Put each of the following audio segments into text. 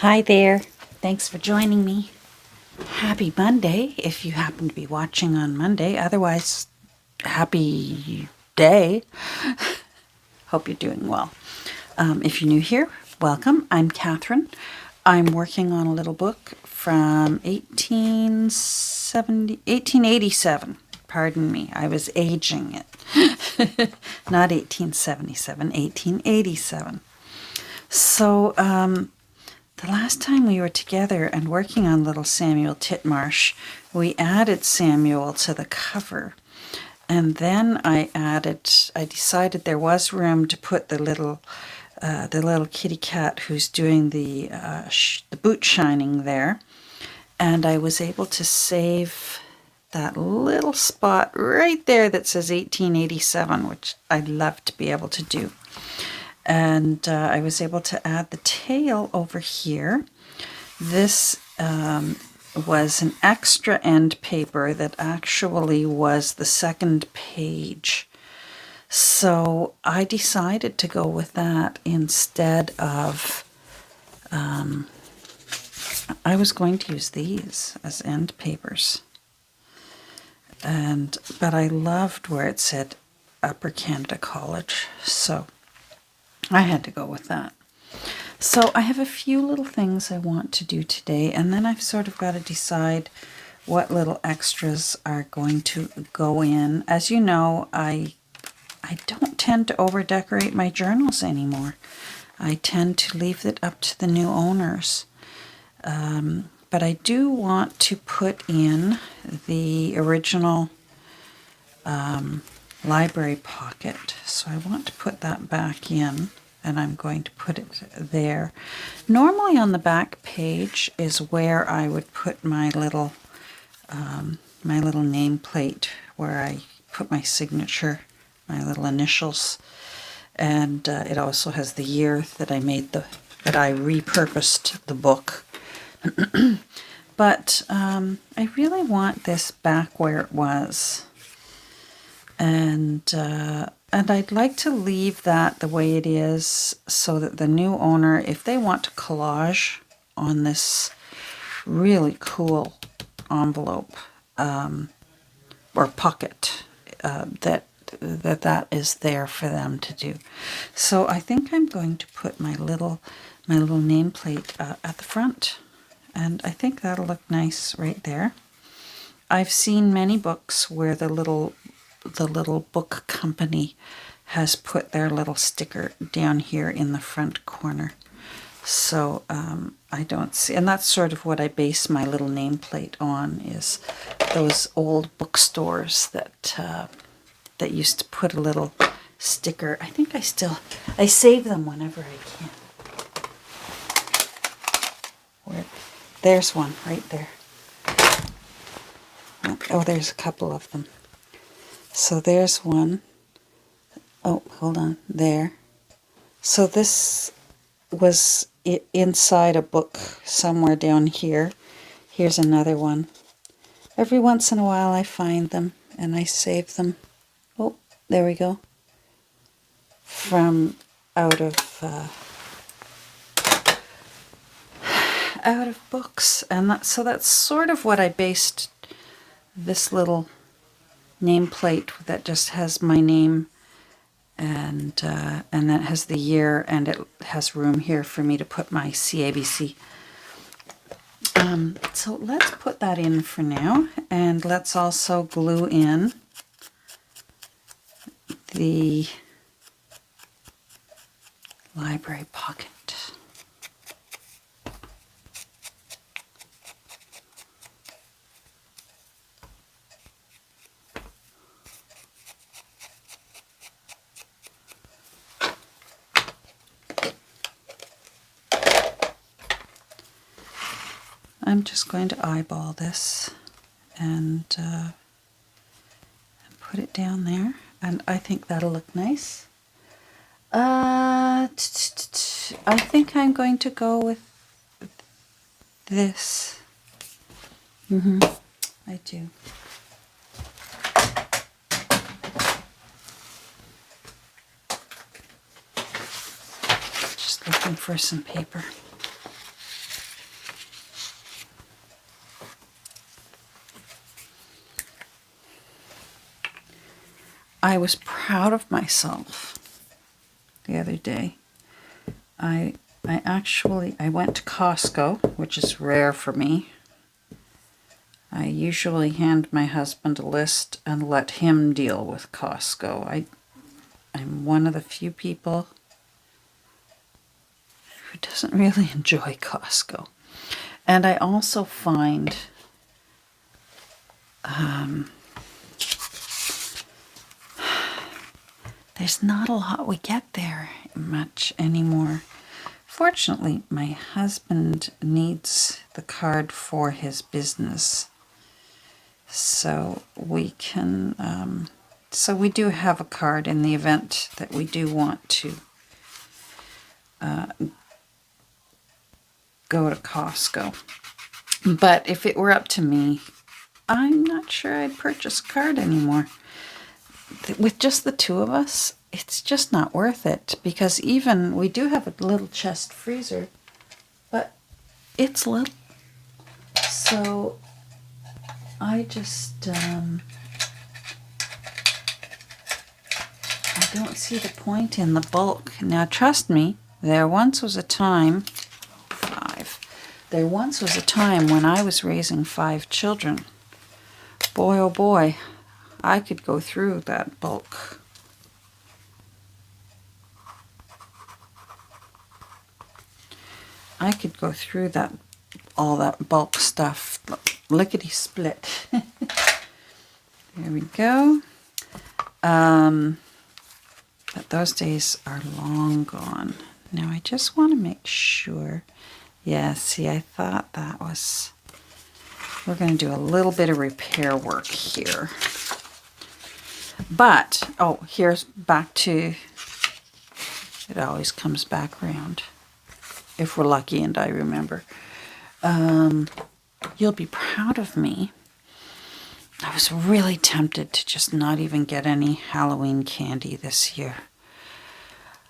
Hi there. Thanks for joining me. Happy Monday if you happen to be watching on Monday. Otherwise, happy day. Hope you're doing well. If you're new here, welcome. I'm Catherine. I'm working on a little book from 1887. Pardon me, I was aging it. Not 1877, 1887. So, the last time we were together and working on little Samuel Titmarsh, we added Samuel to the cover. And then I decided there was room to put the little kitty cat who's doing the boot shining there. And I was able to save that little spot right there that says 1887, which I'd love to be able to do. And I was able to add the tail over here. This was an extra end paper that actually was the second page. So I decided to go with that instead of, I was going to use these as end papers. But I loved where it said Upper Canada College, so I had to go with that. So I have a few little things I want to do today, and then I've sort of got to decide what little extras are going to go in. As you know, I don't tend to over-decorate my journals anymore. I tend to leave it up to the new owners. But I do want to put in the original library pocket. So I want to put that back in, and I'm going to put it there. Normally on the back page is where I would put my little nameplate, where I put my signature, my little initials, and it also has the year that I repurposed the book. But I really want this back where it was. And I'd like to leave that the way it is so that the new owner, if they want to collage on this really cool envelope or pocket, that is there for them to do. So I think I'm going to put my little nameplate at the front, and I think that'll look nice right there. I've seen many books where the little book company has put their little sticker down here in the front corner. So I don't see, and that's sort of what I base my little nameplate on, is those old bookstores that used to put a little sticker. I think I save them whenever I can. There's one right there. Oh, there's a couple of them. So there's one. Oh, hold on, there. So this was inside a book somewhere down here. Here's another one. Every once in a while I find them and I save them. Oh, there we go. From out of books. And so that's sort of what I based this little nameplate that just has my name, and that has the year, and it has room here for me to put my CABC. So let's put that in for now, and let's also glue in the library pocket. I'm just going to eyeball this and put it down there, and I think that'll look nice. I think I'm going to go with this. I do. Just looking for some paper. I was proud of myself the other day. I went to Costco, which is rare for me. I usually hand my husband a list and let him deal with Costco. I'm one of the few people who doesn't really enjoy Costco. And I also find there's not a lot we get there much anymore. Fortunately, my husband needs the card for his business. So we can, so we do have a card in the event that we do want to go to Costco. But if it were up to me, I'm not sure I'd purchase a card anymore. With just the two of us, it's just not worth it, because even we do have a little chest freezer, but it's little. So I just, I don't see the point in the bulk. Now, trust me, there once was a time when I was raising 5 children. Boy, oh boy, I could go through that bulk. I could go through all that bulk stuff, lickety-split. There we go. But those days are long gone. Now I just want to make sure. Yeah, see, I thought that was... We're going to do a little bit of repair work here. But, oh, here's back to... It always comes back around. If we're lucky and I remember. You'll be proud of me. I was really tempted to just not even get any Halloween candy this year.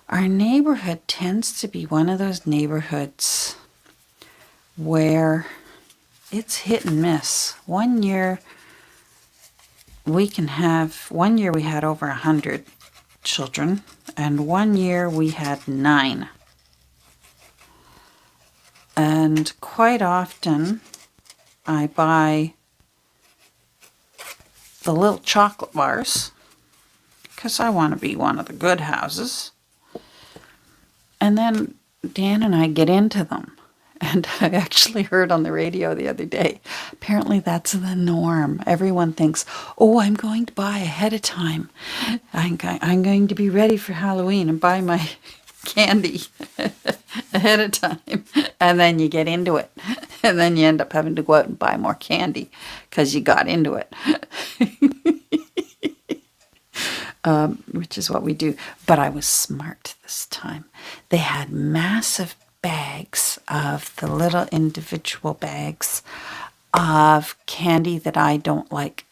Our neighborhood tends to be one of those neighborhoods where it's hit and miss. One year we had over 100 children, and one year we had 9. And quite often I buy the little chocolate bars because I want to be one of the good houses. And then Dan and I get into them. And I actually heard on the radio the other day, apparently that's the norm. Everyone thinks, oh, I'm going to buy ahead of time. I'm going to be ready for Halloween and buy my candy ahead of time. And then you get into it. And then you end up having to go out and buy more candy because you got into it. Which is what we do. But I was smart this time. They had massive bags of the little individual bags of candy that I don't like.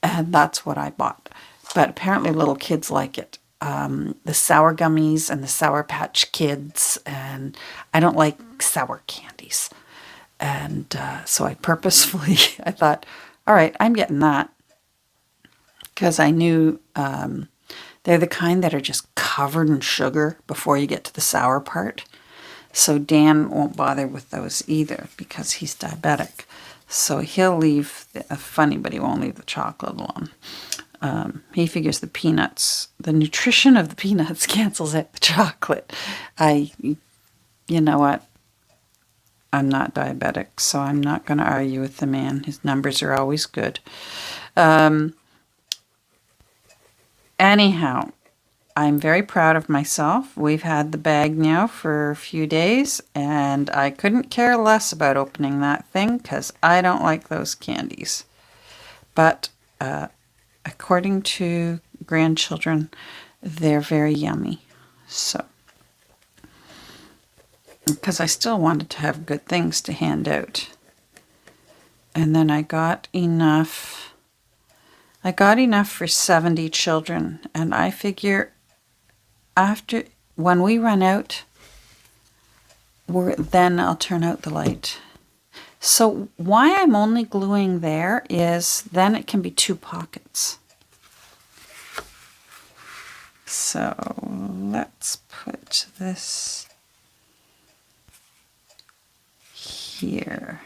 And that's what I bought. But apparently little kids like it. The sour gummies and the Sour Patch Kids. And I don't like sour candies. And so I purposefully, I thought, all right, I'm getting that. Because I knew they're the kind that are just covered in sugar before you get to the sour part. So Dan won't bother with those either because he's diabetic. So he'll leave, funny, but he won't leave the chocolate alone. He figures the peanuts, the nutrition of the peanuts cancels out the chocolate. You know what? I'm not diabetic, so I'm not going to argue with the man. His numbers are always good. Anyhow, I'm very proud of myself. We've had the bag now for a few days, and I couldn't care less about opening that thing because I don't like those candies. But according to grandchildren, they're very yummy. So, because I still wanted to have good things to hand out. And then I got enough for 70 children, and I figure when we run out, then I'll turn out the light. So why I'm only gluing there is then it can be 2 pockets. So let's put this here.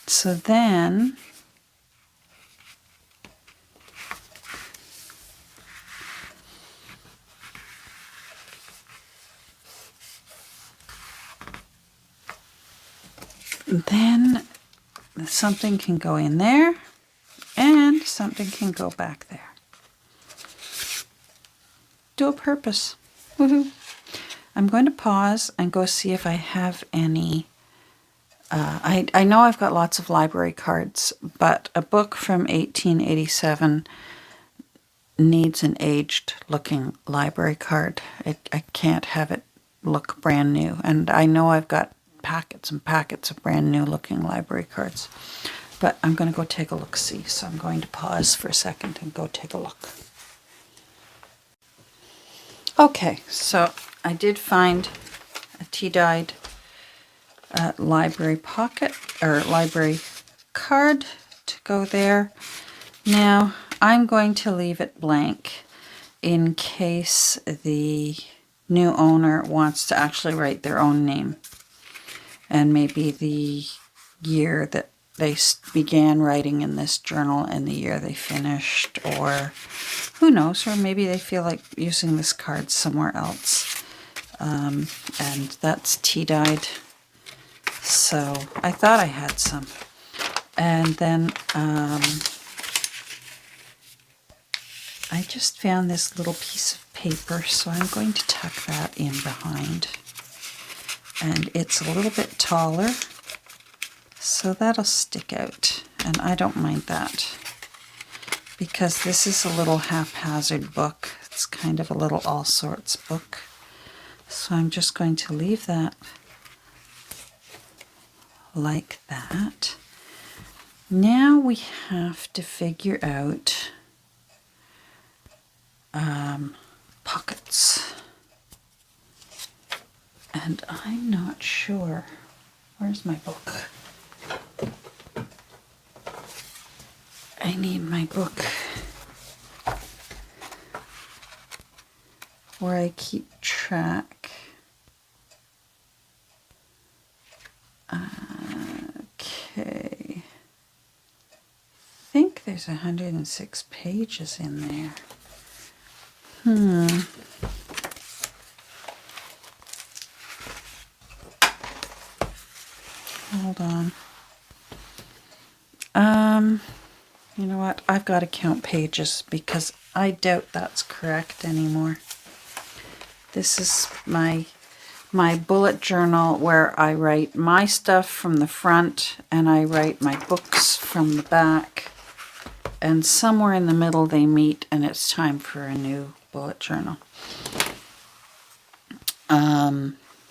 So then something can go in there and something can go back there. Dual purpose. Woohoo! I'm going to pause and go see if I have any. I know I've got lots of library cards, but a book from 1887 needs an aged looking library card. I can't have it look brand new. And I know I've got packets and packets of brand new looking library cards. But I'm going to go take a look-see. So I'm going to pause for a second and go take a look. Okay, so I did find a tea-dyed library pocket or library card to go there. Now I'm going to leave it blank in case the new owner wants to actually write their own name and maybe the year that they began writing in this journal and the year they finished, or who knows, or maybe they feel like using this card somewhere else. And that's tea-dyed. So I thought I had some. And then I just found this little piece of paper, so I'm going to tuck that in behind. And it's a little bit taller, so that'll stick out. And I don't mind that, because this is a little haphazard book. It's kind of a little all sorts book. So I'm just going to leave that like that. Now we have to figure out pockets. And I'm not sure. Where's my book? I need my book where I keep track. Okay. I think there's 106 pages in there. Hold on. You know what? I've got to count pages because I doubt that's correct anymore. This is my bullet journal where I write my stuff from the front and I write my books from the back. And somewhere in the middle they meet and it's time for a new bullet journal.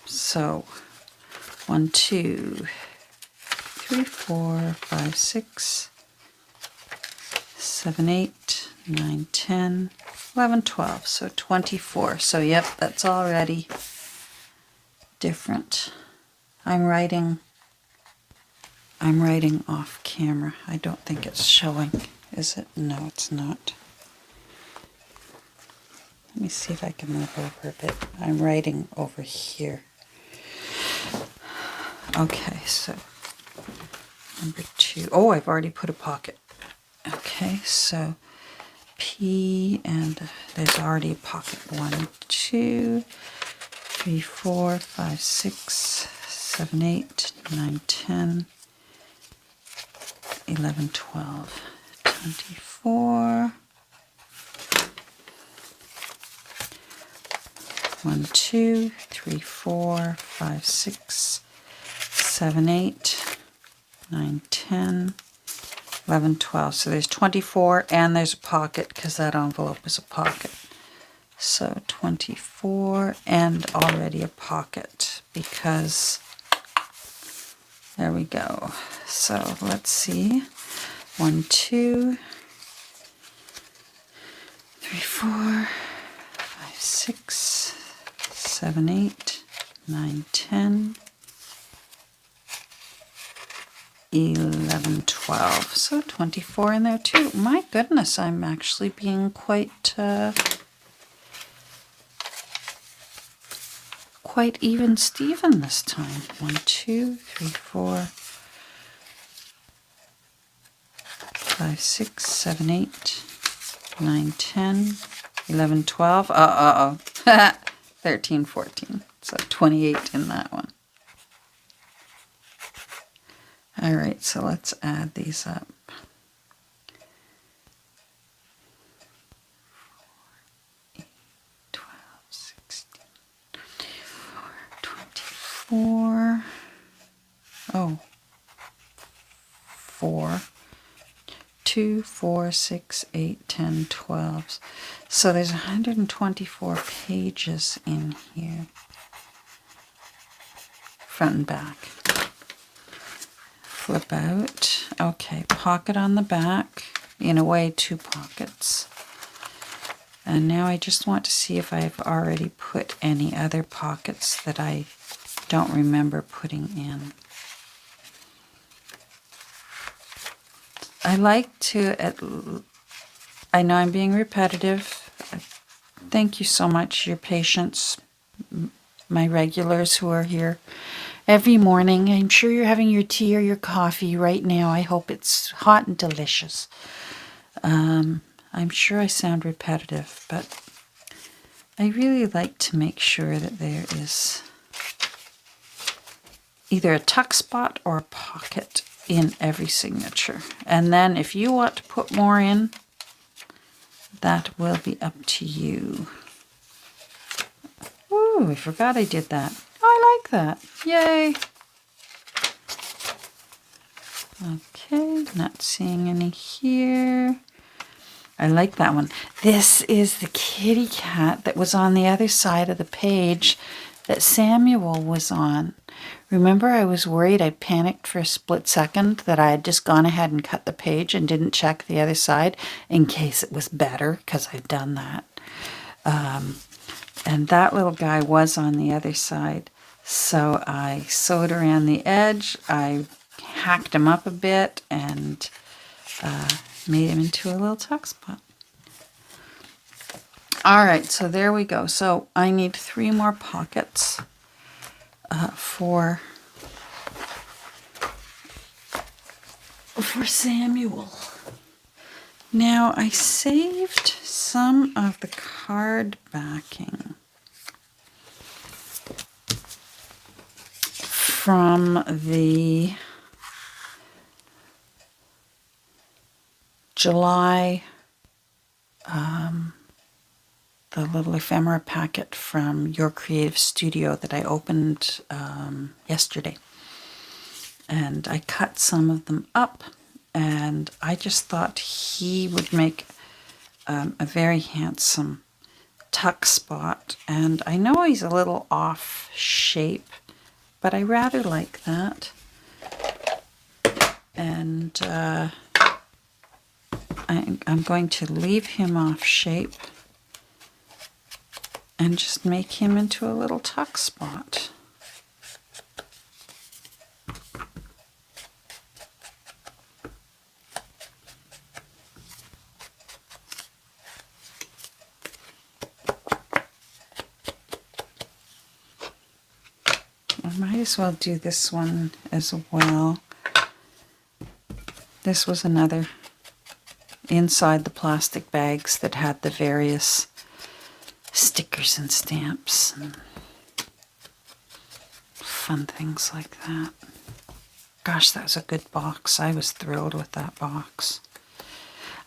So 1, 2, 3, 4, 5, 6, 7, 8, 9, 10, 11, 12. So 24. So yep, that's already different. I'm writing off camera. I don't think it's showing. Is it? No, it's not. Let me see if I can move over a bit. I'm writing over here. Okay, so number 2. Oh, I've already put a pocket. Okay, so P, and there's already a pocket. 1, 2, 3, 4, 5, 6, 7, 8, 9, 10, 11, 12, 24. 1, 2, 3, 4, 5, 6, 7, 8, 9, 10, 11, 12. So there's 24, and there's a pocket because that envelope is a pocket. So 24 and already a pocket because there we go. So let's see. 1, 2, 3, 4, 5, 6, 7, 8, 9, 10, 11, 12. So 24 in there too. My goodness, I'm actually being quite even Steven this time. 1, 2, 3, 4, 5, 6, 7, 8, 9, 10, 11, 12. 13, 14. So 28 in that one. All right, so let's add these up. 12, 16, 24. Oh, 4. 2, 4, 6, 8, 10, 12. So there's 124 pages in here. Front and back. Flip out. Okay, pocket on the back. In a way, 2 pockets. And now I just want to see if I've already put any other pockets that I don't remember putting in. I like to, I know I'm being repetitive. Thank you so much, your patience, my regulars who are here every morning. I'm sure you're having your tea or your coffee right now. I hope it's hot and delicious. I'm sure I sound repetitive, but I really like to make sure that there is either a tuck spot or a pocket in every signature. And then if you want to put more in, that will be up to you. Ooh, I forgot I did that. I like that. Yay. Okay, not seeing any here. I like that one. This is the kitty cat that was on the other side of the page that Samuel was on. Remember, I was worried. I panicked for a split second that I had just gone ahead and cut the page and didn't check the other side in case it was better, because I'd done that. And that little guy was on the other side. So I sewed around the edge. I hacked him up a bit and made him into a little tuck spot. All right, so there we go. So I need 3 more pockets for Samuel. Now I saved some of the card backing from the July, the little ephemera packet from Your Creative Studio that I opened yesterday. And I cut some of them up, and I just thought he would make a very handsome tuck spot. And I know he's a little off shape, but I rather like that. And I'm going to leave him off shape and just make him into a little tuck spot. I might as well do this one as well. This was another inside the plastic bags that had the various stickers and stamps and fun things like that. Gosh, that was a good box. I was thrilled with that box.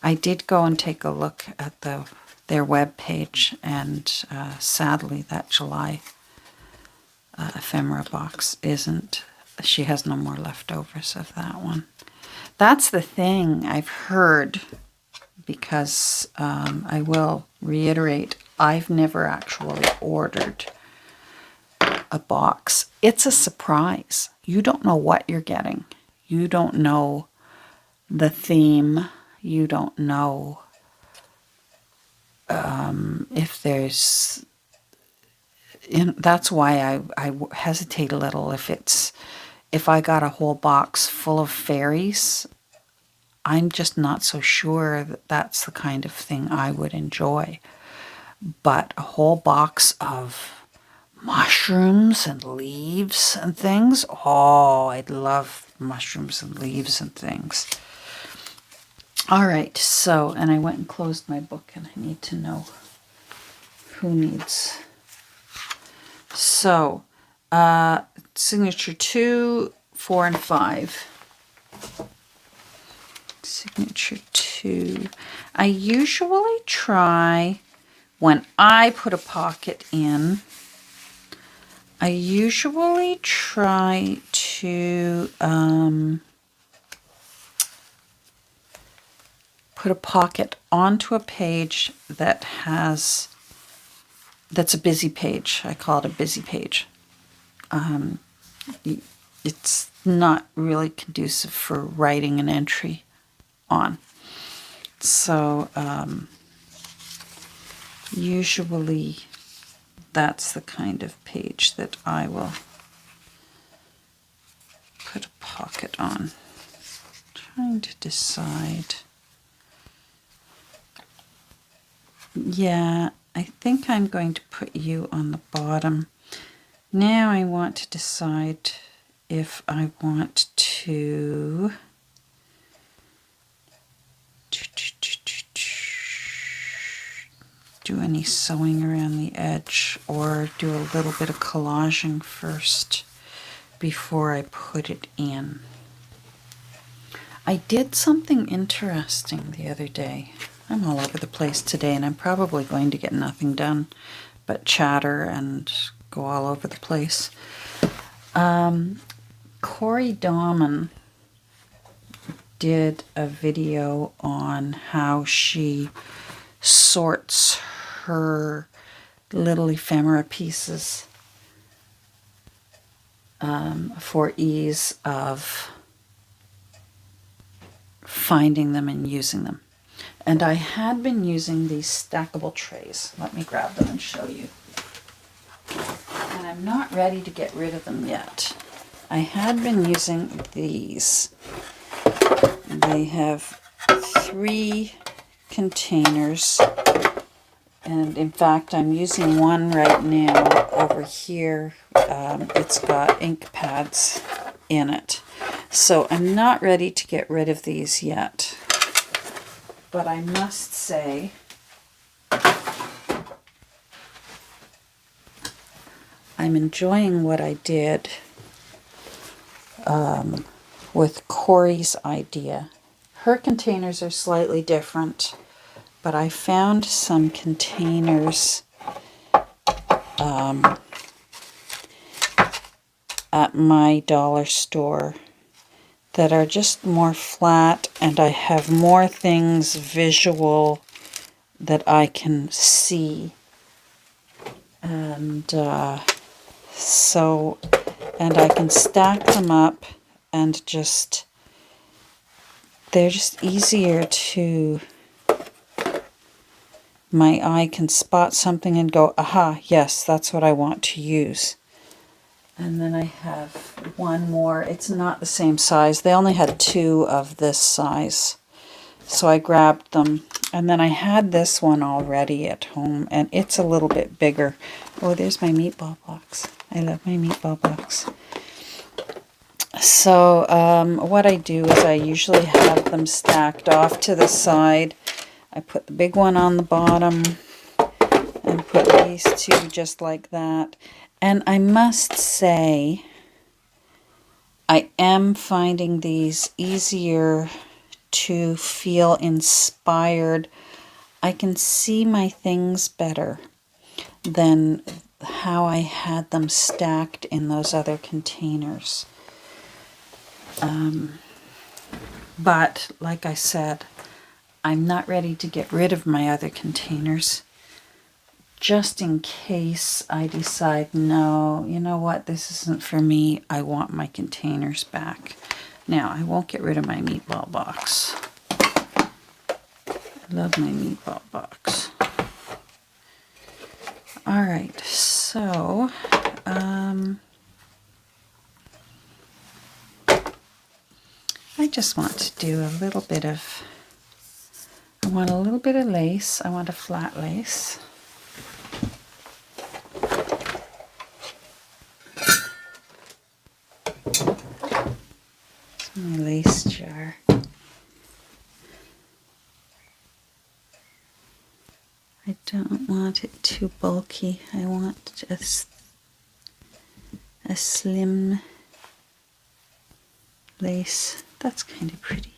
I did go and take a look at their web page, and sadly that July ephemera box isn't. She has no more leftovers of that one. That's the thing I've heard, because I will reiterate, I've never actually ordered a box. It's a surprise. You don't know what you're getting. You don't know the theme. You don't know if there's... that's why I hesitate a little if it's if I got a whole box full of fairies, I'm just not so sure that that's the kind of thing I would enjoy. But a whole box of mushrooms and leaves and things, oh, I'd love mushrooms and leaves and things. All right, so, and I went and closed my book, and I need to know who needs. So, signature 2, 4, and 5. Signature 2. I usually try, when I put a pocket in, I usually try to put a pocket onto a page that's a busy page. I call it a busy page. It's not really conducive for writing an entry on. So usually that's the kind of page that I will put a pocket on. Trying to decide. Yeah, I think I'm going to put you on the bottom. Now I want to decide if I want to do any sewing around the edge or do a little bit of collaging first before I put it in. I did something interesting the other day. I'm all over the place today, and I'm probably going to get nothing done but chatter and go all over the place. Corey Dahman did a video on how she sorts her little ephemera pieces for ease of finding them and using them. And I had been using these stackable trays. Let me grab them and show you. And I'm not ready to get rid of them yet. I had been using these. They have 3 containers. And in fact, I'm using one right now over here. It's got ink pads in it. So I'm not ready to get rid of these yet. But I must say, I'm enjoying what I did with Corey's idea. Her containers are slightly different, but I found some containers at my dollar store that are just more flat, and I have more things visual that I can see. And and I can stack them up, and they're just easier to, my eye can spot something and go, aha, yes, that's what I want to use. And then I have one more. It's not the same size. They only had 2 of this size. So I grabbed them. And then I had this one already at home, and it's a little bit bigger. Oh, there's my meatball box. I love my meatball box. So what I do is I usually have them stacked off to the side. I put the big one on the bottom and put these 2 just like that. And I must say, I am finding these easier to feel inspired. I can see my things better than how I had them stacked in those other containers. But, like I said, I'm not ready to get rid of my other containers. Just in case I decide, no, you know what, this isn't for me, I want my containers back. Now, I won't get rid of my meatball box. I love my meatball box. All right, so, I just want to do a little bit of, I want a little bit of lace. I want a flat lace. It's my lace jar. I don't want it too bulky. I want just a slim lace. That's kind of pretty.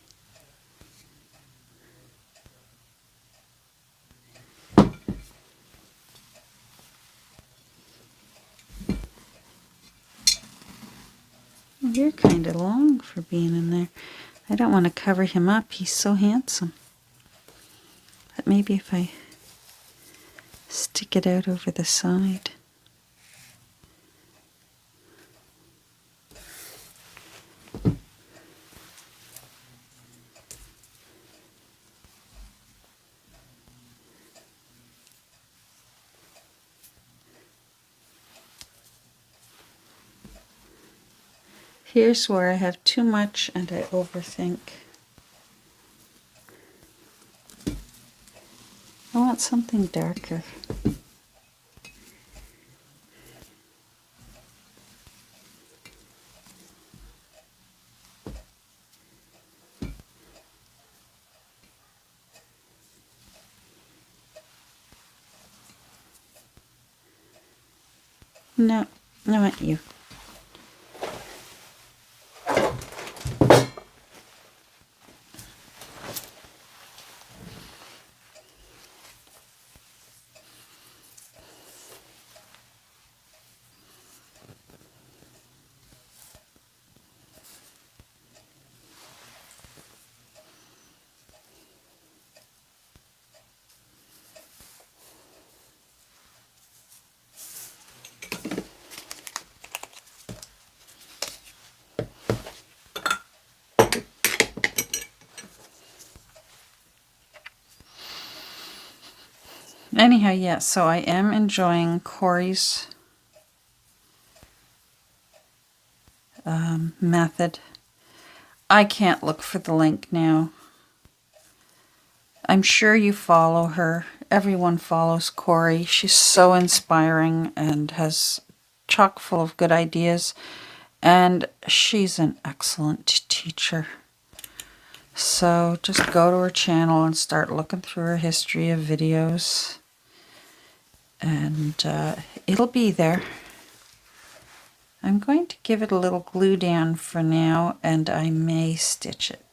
You're kind of long for being in there. I don't want to cover him up. He's so handsome. But maybe if I stick it out over the side. Here's where I have too much and I overthink. I want something darker. No, I want you. Anyhow, yes, so I am enjoying Corey's method. I can't look for the link now. I'm sure you follow her. Everyone follows Corey. She's so inspiring and has chock full of good ideas. And she's an excellent teacher. So just go to her channel and start looking through her history of videos. And it'll be there. I'm going to give it a little glue down for now, and I may stitch it.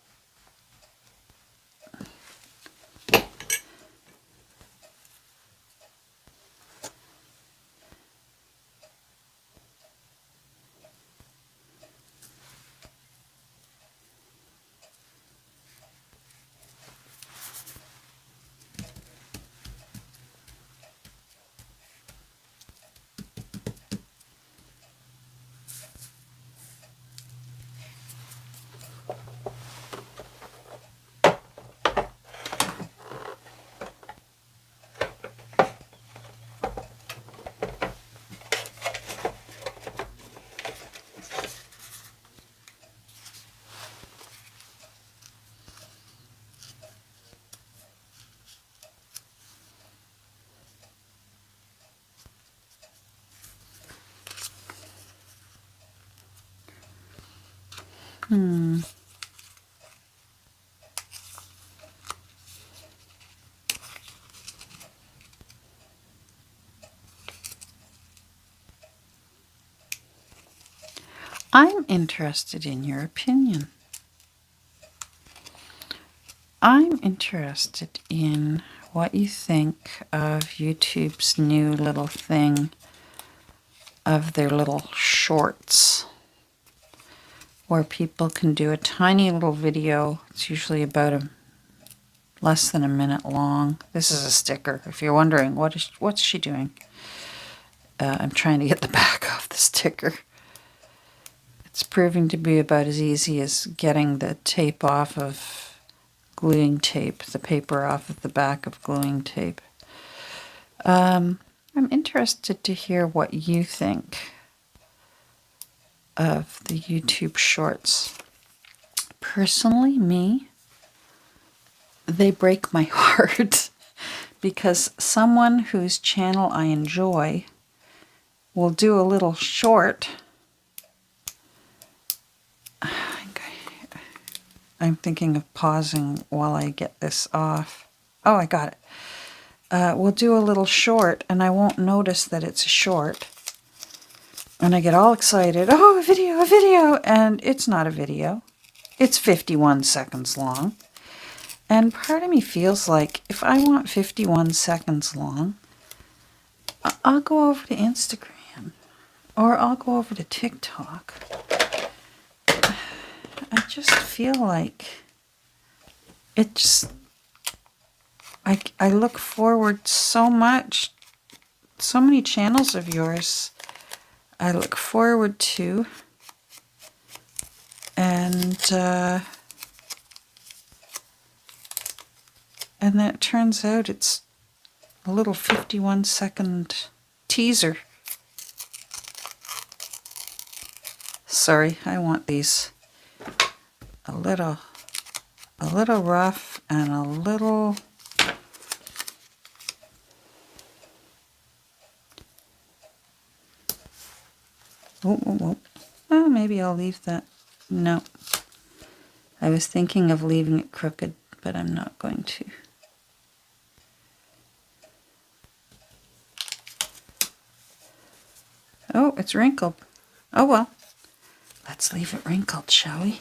I'm interested in your opinion. I'm interested in what you think of YouTube's new little thing of their little shorts, where people can do a tiny little video. It's usually about less than a minute long. This is a sticker. If you're wondering, what's she doing? I'm trying to get the back off the sticker. It's proving to be about as easy as getting the tape off of gluing tape, the paper off of the back of gluing tape. I'm interested to hear what you think of the YouTube shorts. personally, me, they break my heart because someone whose channel I enjoy will do a little short. I'm thinking of pausing while I get this off. Oh, I got it. We'll do a little short, and I won't notice that it's a short. And I get all excited. Oh, a video, and it's not a video. It's 51 seconds long. And part of me feels like if I want 51 seconds long, I'll go over to Instagram or I'll go over to TikTok. I just feel like it just, I look forward so much, so many channels of yours I look forward to, and then it turns out it's a little 51-second teaser. Sorry, I want these a little rough and a little oh, maybe I'll leave that. No. I was thinking of leaving it crooked, but I'm not going to. Oh, it's wrinkled. Oh well. Let's leave it wrinkled, shall we?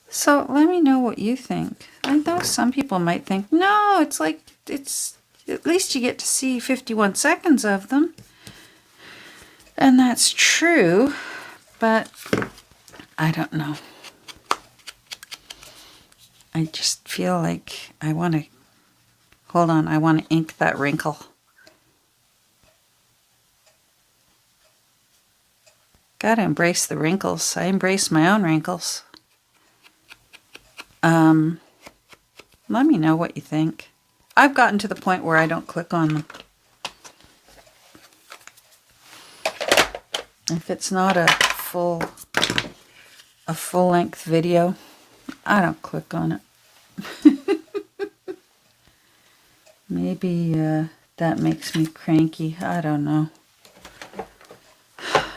So let me know what you think. I know some people might think, no, it's like, it's at least you get to see 51 seconds of them. And that's true, but I don't know. I just feel like I want to, hold on, I want to ink that wrinkle. Gotta embrace the wrinkles. I embrace my own wrinkles. Let me know what you think. I've gotten to the point where I don't click on them. If it's not a full-length video, I don't click on it. Maybe that makes me cranky. I don't know.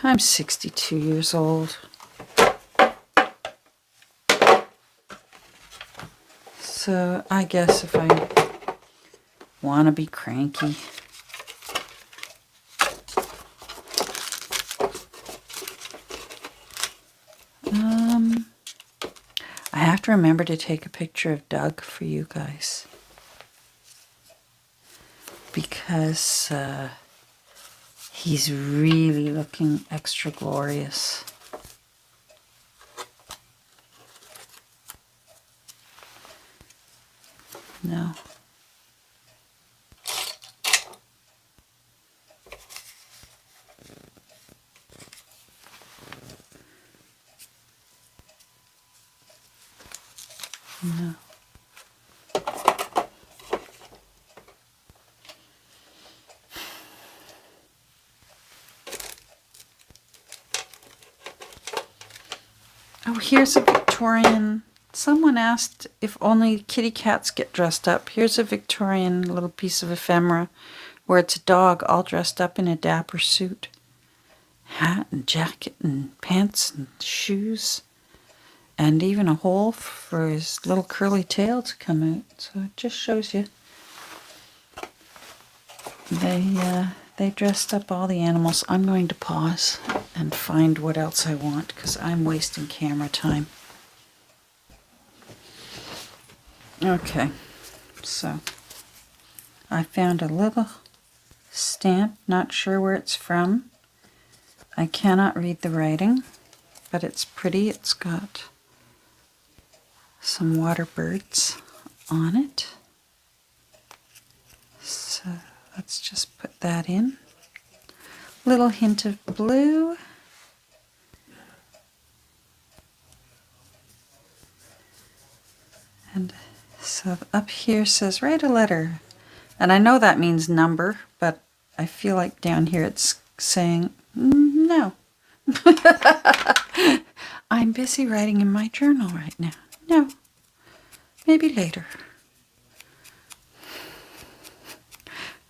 I'm 62 years old. So I guess if I want to be cranky, I have to remember to take a picture of Doug for you guys, because he's really looking extra glorious. No. No. Oh, here's a Victorian. Someone asked if only kitty cats get dressed up. Here's a Victorian little piece of ephemera where it's a dog all dressed up in a dapper suit. Hat and jacket and pants and shoes. And even a hole for his little curly tail to come out. So it just shows you. They dressed up all the animals. I'm going to pause and find what else I want because I'm wasting camera time. Okay, so I found a little stamp, not sure where it's from. I cannot read the writing, but it's pretty. It's got some water birds on it. So let's just put that in. Little hint of blue. And so up here says write a letter. And I know that means number, but I feel like down here it's saying No. I'm busy writing in my journal right now. No. Maybe later.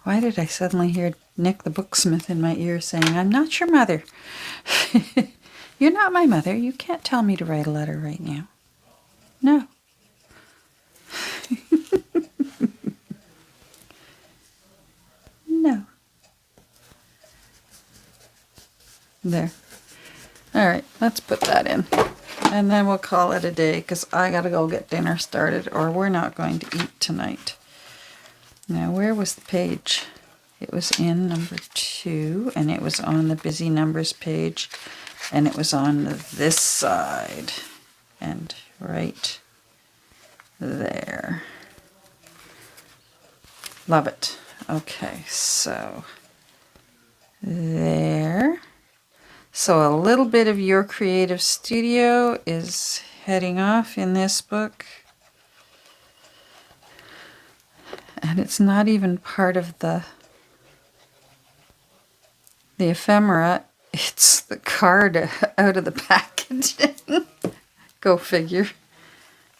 Why did I suddenly hear Nick the Booksmith in my ear saying, I'm not your mother. You're not my mother. You can't tell me to write a letter right now. No. No. There. All right, let's put that in. And then we'll call it a day because I got to go get dinner started or we're not going to eat tonight. Now, where was the page? It was in number 2, and it was on the busy numbers page, and it was on this side, and right there. Love it. Okay, so there. So a little bit of your creative studio is heading off in this book. And it's not even part of the ephemera. It's the card out of the packaging. Go figure.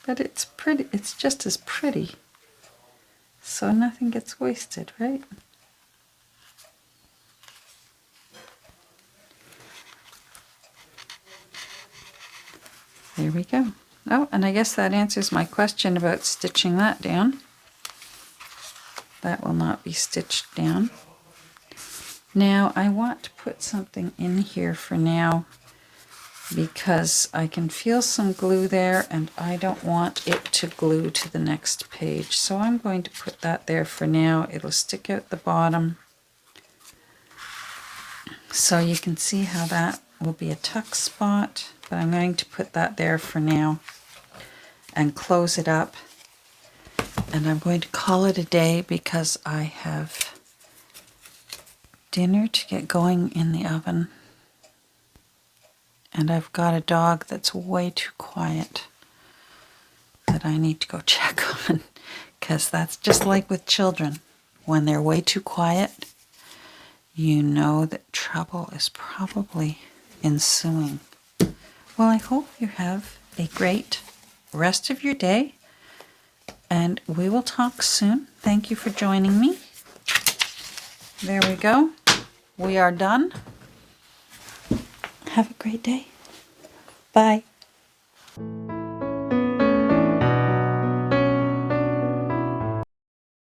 But it's pretty. It's just as pretty. So nothing gets wasted, right? There we go. Oh, and I guess that answers my question about stitching that down. That will not be stitched down. Now I want to put something in here for now because I can feel some glue there and I don't want it to glue to the next page. So I'm going to put that there for now. It'll stick out the bottom. So you can see how that will be a tuck spot, but I'm going to put that there for now and close it up. And I'm going to call it a day because I have dinner to get going in the oven. And I've got a dog that's way too quiet that I need to go check on. Because that's just like with children. When they're way too quiet, you know that trouble is probably ensuing. Well, I hope you have a great rest of your day. And we will talk soon. Thank you for joining me. There we go. We are done. Have a great day. Bye.